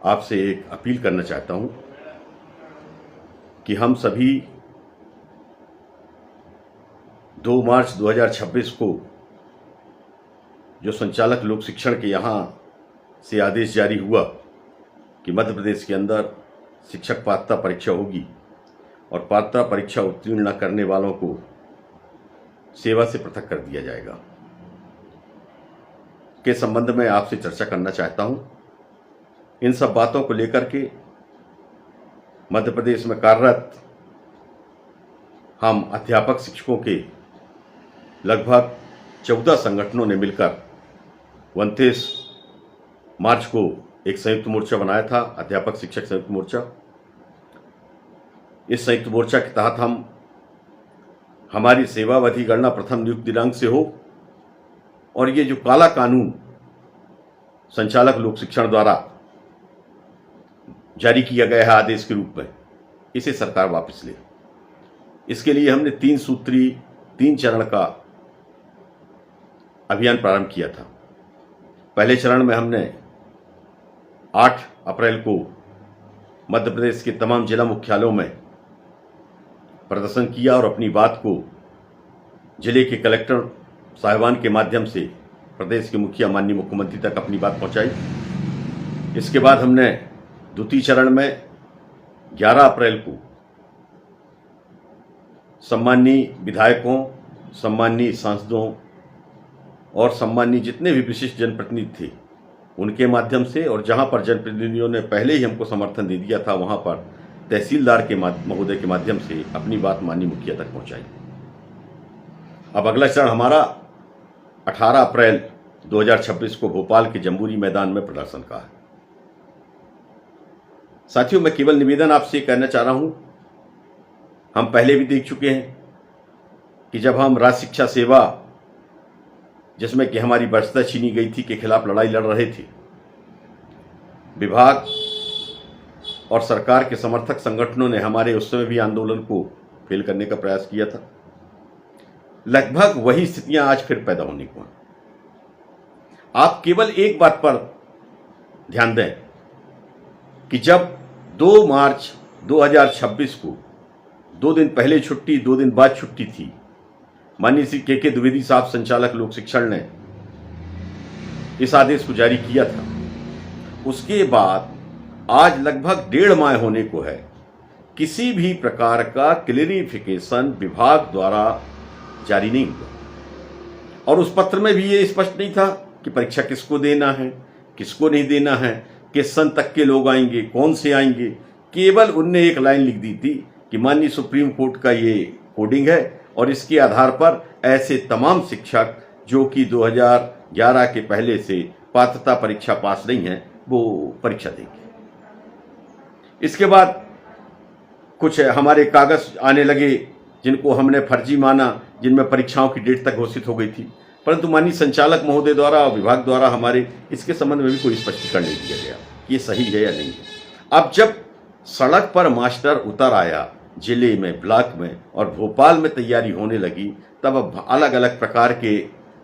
आपसे एक अपील करना चाहता हूं कि हम सभी 2 मार्च 2026 को जो संचालक लोक शिक्षण के यहाँ से आदेश जारी हुआ कि मध्य प्रदेश के अंदर शिक्षक पात्रता परीक्षा होगी और पात्रता परीक्षा उत्तीर्ण न करने वालों को सेवा से पृथक कर दिया जाएगा, के संबंध में आपसे चर्चा करना चाहता हूं। इन सब बातों को लेकर के मध्य प्रदेश में कार्यरत हम अध्यापक शिक्षकों के लगभग 14 संगठनों ने मिलकर 29 मार्च को एक संयुक्त मोर्चा बनाया था, अध्यापक शिक्षक संयुक्त मोर्चा। इस संयुक्त मोर्चा के तहत हम हमारी सेवावधि गणना प्रथम नियुक्त दिनांक से हो और ये जो काला कानून संचालक लोक शिक्षण द्वारा जारी किया गया है आदेश के रूप में, इसे सरकार वापस ले। इसके लिए हमने 3 सूत्री 3 चरण का अभियान प्रारंभ किया था। पहले चरण में हमने 8 अप्रैल को मध्य प्रदेश के तमाम जिला मुख्यालयों में प्रदर्शन किया और अपनी बात को जिले के कलेक्टर साहिबान के माध्यम से प्रदेश के मुखिया माननीय मुख्यमंत्री तक अपनी बात पहुंचाई। इसके बाद हमने द्वितीय चरण में 11 अप्रैल को सम्माननीय विधायकों, सम्माननीय सांसदों और सम्माननीय जितने भी विशिष्ट जनप्रतिनिधि थे उनके माध्यम से, और जहां पर जनप्रतिनिधियों ने पहले ही हमको समर्थन दे दिया था वहां पर तहसीलदार के महोदय के माध्यम से अपनी बात माननीय मुखिया तक पहुंचाई। अब अगला चरण हमारा 18 अप्रैल 2026 को भोपाल के जम्बूरी मैदान में प्रदर्शन का है। साथियों, मैं केवल निवेदन आपसे कहना चाह रहा हूं, हम पहले भी देख चुके हैं कि जब हम राज्य शिक्षा सेवा, जिसमें कि हमारी वरिष्ठता छीनी गई थी, के खिलाफ लड़ाई लड़ रहे थे, विभाग और सरकार के समर्थक संगठनों ने हमारे उस समय भी आंदोलन को फेल करने का प्रयास किया था। लगभग वही स्थितियां आज फिर पैदा होने को हैं। आप केवल एक बात पर ध्यान दें कि जब 2 मार्च 2026 को 2 दिन पहले छुट्टी, 2 दिन बाद छुट्टी थी, माननीय श्री के द्विवेदी साहब संचालक लोक शिक्षण ने इस आदेश को जारी किया था। उसके बाद आज लगभग 1.5 माह होने को है, किसी भी प्रकार का क्लेरिफिकेशन विभाग द्वारा जारी नहीं हुआ और उस पत्र में भी ये स्पष्ट नहीं था कि परीक्षा किसको देना है, किसको नहीं देना है, किस सन तक के लोग आएंगे, कौन से आएंगे। केवल उनने एक लाइन लिख दी थी कि माननीय सुप्रीम कोर्ट का ये कोडिंग है और इसके आधार पर ऐसे तमाम शिक्षक जो कि 2011 के पहले से पात्रता परीक्षा पास नहीं है वो परीक्षा देंगे। इसके बाद कुछ हमारे कागज आने लगे जिनको हमने फर्जी माना, जिनमें परीक्षाओं की डेट तक घोषित हो गई थी, परंतु माननीय संचालक महोदय द्वारा और विभाग द्वारा हमारे इसके संबंध में भी कोई स्पष्टीकरण नहीं दिया गया कि ये सही है या नहीं है। अब जब सड़क पर मास्टर उतर आया जिले में, ब्लॉक में और भोपाल में तैयारी होने लगी, तब अब अलग अलग प्रकार के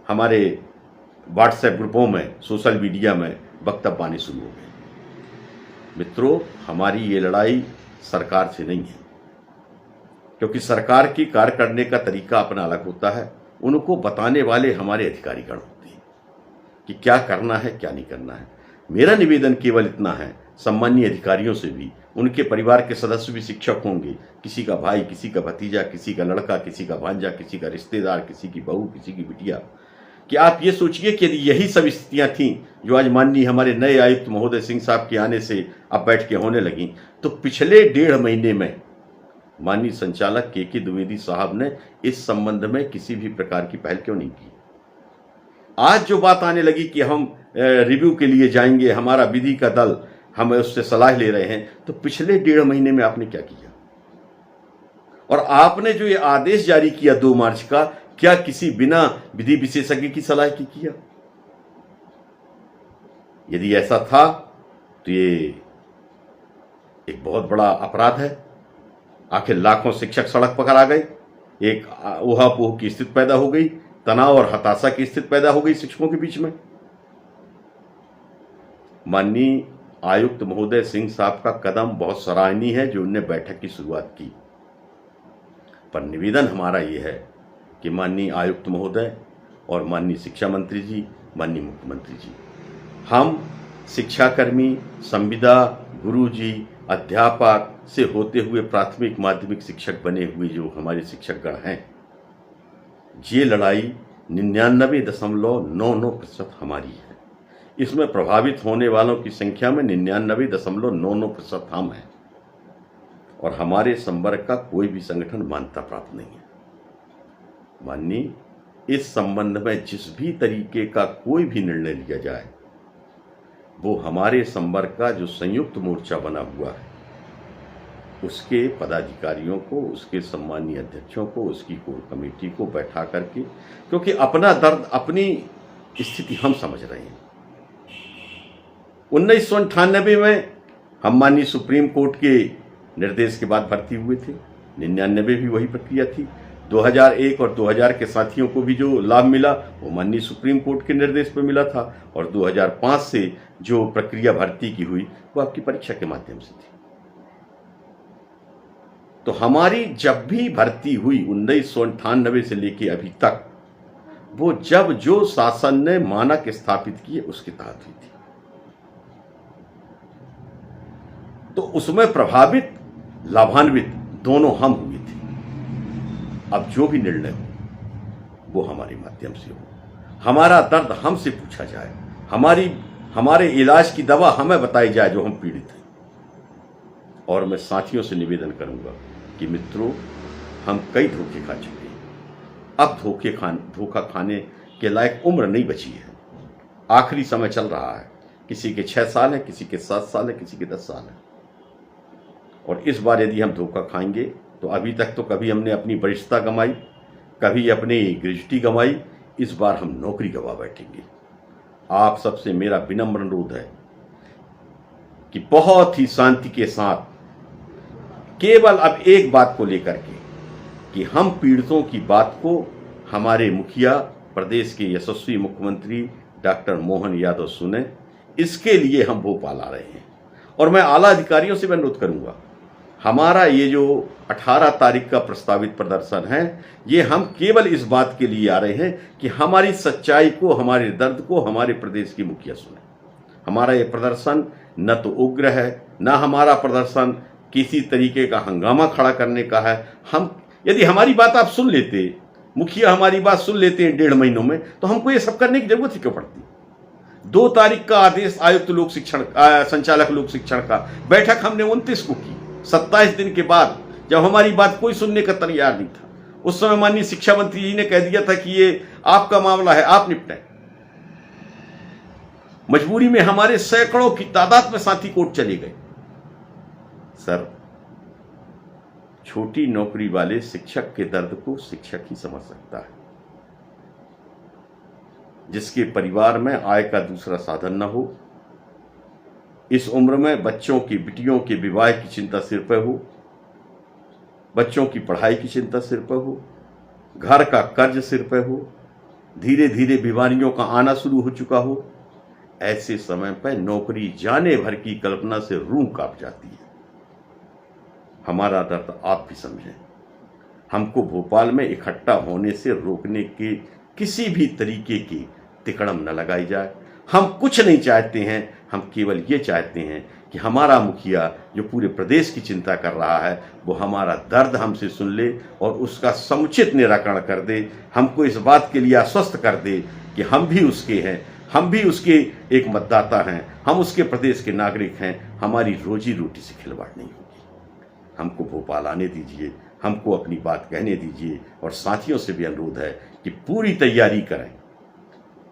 हमारे व्हाट्सएप ग्रुपों में, सोशल मीडिया में वक्तव्य आने शुरू हो गए। मित्रों, हमारी ये लड़ाई सरकार से नहीं है, क्योंकि सरकार की कार्य करने का तरीका अपना अलग होता है। उनको बताने वाले हमारे अधिकारीगण होते हैं कि क्या करना है, क्या नहीं करना है। मेरा निवेदन केवल इतना है, सम्मानीय अधिकारियों से भी, उनके परिवार के सदस्य भी शिक्षक होंगे, किसी का भाई, किसी का भतीजा, किसी का लड़का, किसी का भांजा, किसी का रिश्तेदार, किसी की बहू, किसी की बिटिया, कि आप ये सोचिए कि यदि यही सब स्थितियां थीं जो आज माननीय हमारे नए आयुक्त महोदय सिंह साहब के आने से अब बैठ के होने लगी, तो पिछले 1.5 महीने में माननीय संचालक के द्विवेदी साहब ने इस संबंध में किसी भी प्रकार की पहल क्यों नहीं की। आज जो बात आने लगी कि हम रिव्यू के लिए जाएंगे, हमारा विधि का दल, हम उससे सलाह ले रहे हैं, तो पिछले 1.5 महीने में आपने क्या किया? और आपने जो ये आदेश जारी किया 2 मार्च का, क्या किसी बिना विधि विशेषज्ञ की सलाह की किया? यदि ऐसा था तो ये एक बहुत बड़ा अपराध है। आखिर लाखों शिक्षक सड़क पर आ गए, एक ऊहापोह की स्थिति पैदा हो गई, तनाव और हताशा की स्थिति पैदा हो गई शिक्षकों के बीच में। माननीय आयुक्त महोदय सिंह साहब का कदम बहुत सराहनीय है जो उनने बैठक की शुरुआत की, पर निवेदन हमारा ये है कि माननीय आयुक्त महोदय और माननीय शिक्षा मंत्री जी, माननीय मुख्यमंत्री जी, हम शिक्षाकर्मी, संविदा, गुरुजी, अध्यापक से होते हुए प्राथमिक माध्यमिक शिक्षक बने हुए जो हमारे शिक्षकगण हैं, ये लड़ाई 99.99% हमारी है। इसमें प्रभावित होने वालों की संख्या में 99.99% हम हैं और हमारे संवर्ग का कोई भी संगठन मान्यता प्राप्त नहीं है। माननीय, इस संबंध में जिस भी तरीके का कोई भी निर्णय लिया जाए वो हमारे संवर्ग का जो संयुक्त मोर्चा बना हुआ है उसके पदाधिकारियों को, उसके सम्मानीय अध्यक्षों को, उसकी कोर कमेटी को बैठा करके, क्योंकि अपना दर्द, अपनी स्थिति हम समझ रहे हैं। 1998 में हम माननीय सुप्रीम कोर्ट के निर्देश के बाद भर्ती हुए थे, 99 भी वही प्रक्रिया थी। 2001 और 2000 के साथियों को भी जो लाभ मिला वो माननीय सुप्रीम कोर्ट के निर्देश पर मिला था, और 2005 से जो प्रक्रिया भर्ती की हुई वो आपकी परीक्षा के माध्यम से थी। तो हमारी जब भी भर्ती हुई 1998 से लेके अभी तक, वो जब जो शासन ने मानक स्थापित किए उसके तहत हुई थी। तो उसमें प्रभावित, लाभान्वित दोनों हम हुए थे। अब जो भी निर्णय हो वो हमारे माध्यम से हो, हमारा दर्द हमसे पूछा जाए, हमारे इलाज की दवा हमें बताई जाए जो हम पीड़ित हैं। और मैं साथियों से निवेदन करूंगा कि मित्रों, हम कई धोखे खा चुके हैं, अब धोखा खाने के लायक उम्र नहीं बची है। आखिरी समय चल रहा है, किसी के 6 साल है, किसी के 7 साल है, किसी के 10 साल है। और इस बार यदि हम धोखा खाएंगे तो अभी तक तो कभी हमने अपनी वरिष्ठता गंवाई, कभी अपनी ग्रेजुटी गंवाई, इस बार हम नौकरी गंवा बैठेंगे। आप सबसे मेरा विनम्र अनुरोध है कि बहुत ही शांति के साथ केवल अब एक बात को लेकर के कि हम पीड़ितों की बात को हमारे मुखिया, प्रदेश के यशस्वी मुख्यमंत्री डॉक्टर मोहन यादव सुने, इसके लिए हम भोपाल आ रहे हैं। और मैं आला अधिकारियों से अनुरोध करूंगा, हमारा ये जो 18 तारीख का प्रस्तावित प्रदर्शन है, ये हम केवल इस बात के लिए आ रहे हैं कि हमारी सच्चाई को, हमारे दर्द को हमारे प्रदेश की मुखिया सुने। हमारा ये प्रदर्शन न तो उग्र है, न हमारा प्रदर्शन किसी तरीके का हंगामा खड़ा करने का है। हम यदि हमारी बात आप सुन लेते, मुखिया हमारी बात सुन लेते हैं 1.5 महीनों में, तो हमको ये सब करने की जरूरत ही क्यों पड़ती। 2 तारीख का आदेश आयुक्त लोक शिक्षण, संचालक लोक शिक्षण का, बैठक हमने 29 को की। 27 दिन के बाद जब हमारी बात कोई सुनने का तैयार नहीं था, उस समय माननीय शिक्षा मंत्री जी ने कह दिया था कि ये आपका मामला है, आप निपटाएं। मजबूरी में हमारे सैकड़ों की तादाद में साथी कोर्ट चले गए। सर, छोटी नौकरी वाले शिक्षक के दर्द को शिक्षक ही समझ सकता है, जिसके परिवार में आय का दूसरा साधन न हो, इस उम्र में बच्चों की, बिटियों के विवाह की चिंता सिर पर हो, बच्चों की पढ़ाई की चिंता सिर पर हो, घर का कर्ज सिर पर हो, धीरे धीरे बीमारियों का आना शुरू हो चुका हो, ऐसे समय पर नौकरी जाने भर की कल्पना से रूह कांप जाती है। हमारा दर्द आप भी समझें। हमको भोपाल में इकट्ठा होने से रोकने के किसी भी तरीके की तिकड़म न लगाई जाए। हम कुछ नहीं चाहते हैं, हम केवल ये चाहते हैं कि हमारा मुखिया जो पूरे प्रदेश की चिंता कर रहा है वो हमारा दर्द हमसे सुन ले और उसका समुचित निराकरण कर दे, हमको इस बात के लिए आश्वस्त कर दे कि हम भी उसके हैं, हम भी उसके एक मतदाता हैं, हम उसके प्रदेश के नागरिक हैं, हमारी रोजी रोटी से खिलवाड़ नहीं होगी। हमको भोपाल आने दीजिए, हमको अपनी बात कहने दीजिए। और साथियों से भी अनुरोध है कि पूरी तैयारी करें,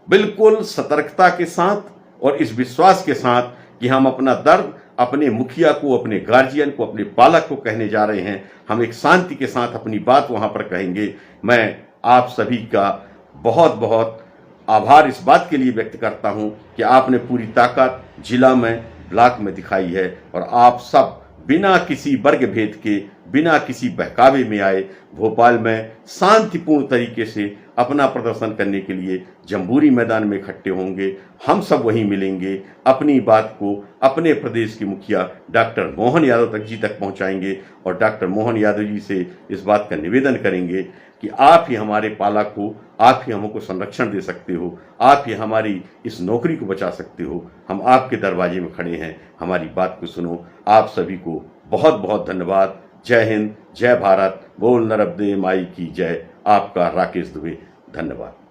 बिल्कुल सतर्कता के साथ और इस विश्वास के साथ कि हम अपना दर्द अपने मुखिया को, अपने गार्जियन को, अपने पालक को कहने जा रहे हैं। हम एक शांति के साथ अपनी बात वहां पर कहेंगे। मैं आप सभी का बहुत बहुत आभार इस बात के लिए व्यक्त करता हूं कि आपने पूरी ताकत जिला में, ब्लॉक में दिखाई है और आप सब बिना किसी वर्ग भेद के, बिना किसी बहकावे में आए भोपाल में शांतिपूर्ण तरीके से अपना प्रदर्शन करने के लिए जम्बूरी मैदान में इकट्ठे होंगे। हम सब वहीं मिलेंगे, अपनी बात को अपने प्रदेश के मुखिया डॉक्टर मोहन यादव जी तक पहुंचाएंगे और डॉक्टर मोहन यादव जी से इस बात का निवेदन करेंगे कि आप ही हमारे पालक हो, आप ही हमको संरक्षण दे सकते हो, आप ही हमारी इस नौकरी को बचा सकते हो। हम आपके दरवाजे में खड़े हैं, हमारी बात को सुनो। आप सभी को बहुत बहुत धन्यवाद। जय हिंद, जय भारत, बोल नर्मदे माई की जय। आपका राकेश दुबे, धन्यवाद।